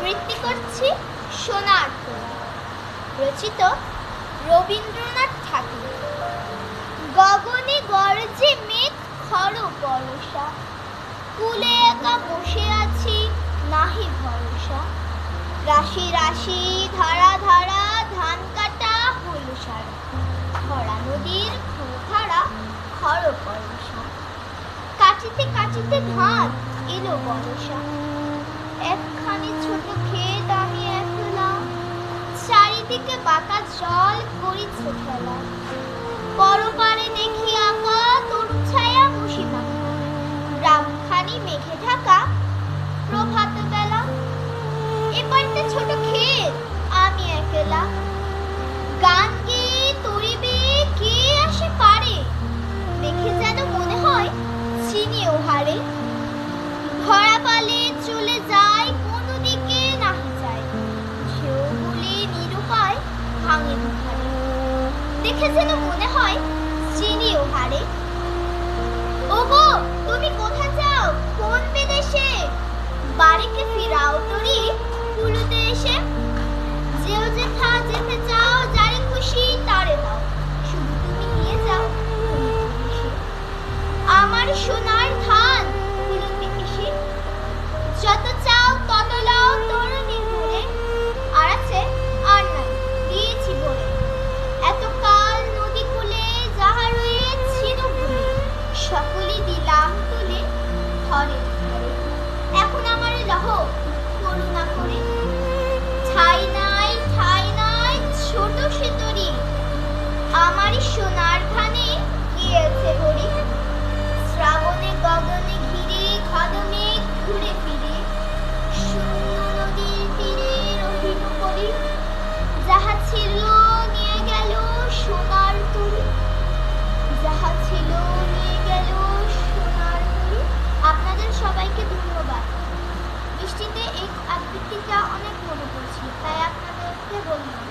আবৃত্তি করছি সোনার তরী, রচিত রবীন্দ্রনাথ ঠাকুর। গগনে গর্জে মেঘ খর বরষা, কুলে একা বসে আছি নাহি ভরসা। রাশি রাশি ধারা ধারা ধান কাটা হল সারা, খরা নদীর ধারা খর বরষা। কাটিতে কাটিতে ধান এলো বরষা, একখানি ছোট ক্ষেত আমি একলা, চারিদিকে বাঁকা জল করিছে খেলা। পরপারে দেখি আঁকা তরু ছায়া মুশি মাখা, গ্রামখানি মেঘে ঢাকা প্রভাত বেলা। এপারতে ছোট ক্ষেত আমি একলা, গান গেয়ে তরিবে কে আসে পারে, দেখে যেন মনে হয় চিনি ও হারে। ভরা পালে চলে যায় কোনো দিকে নাহি যায়, ঢেউ বলে নিরুপায় ভাঙে দুধারে, দেখে যেন মনে হয় চিনি ও হারে। ওগো তুমি কোথা যাও কোন বিদেশে, বাড়িতে ফিরাও তরি কুলুতে এসে। যেও যেথা যেতে চাও যারে খুশি তারে দাও, শুধু তুমি নিয়ে যাও কুলুতে এসে। আমার সোনার ধান কুলুতে এসে, যত চাও তত লাও তরুণীর ভরে, আর আছে আর নাই দিয়েছি ভরে। এতকাল নদী কূলে যাহা রয়েছিল ভুলে, সকলই দিলাম তুলে ধরে ধরে। এখন আমার লহ করুণা করে, ঠাই নাই ছোট সে তরি, আমারই সোনার ধানে গিয়েছে ভরি। শ্রাবণে গগনে ঘিরে কদমে ঘুরে ফিরে, শূন্য নদীর তীরে রহিল পরি। যাহা ছিল নিয়ে গেল সোনার তরি, যাহা ছিল নিয়ে গেল সোনার তরি। আপনাদের সবাইকে ধন্যবাদ। বৃষ্টিতে এই আবৃত্তিটা অনেক মনে পড়ছে, তাই আপনাদেরকে বললাম।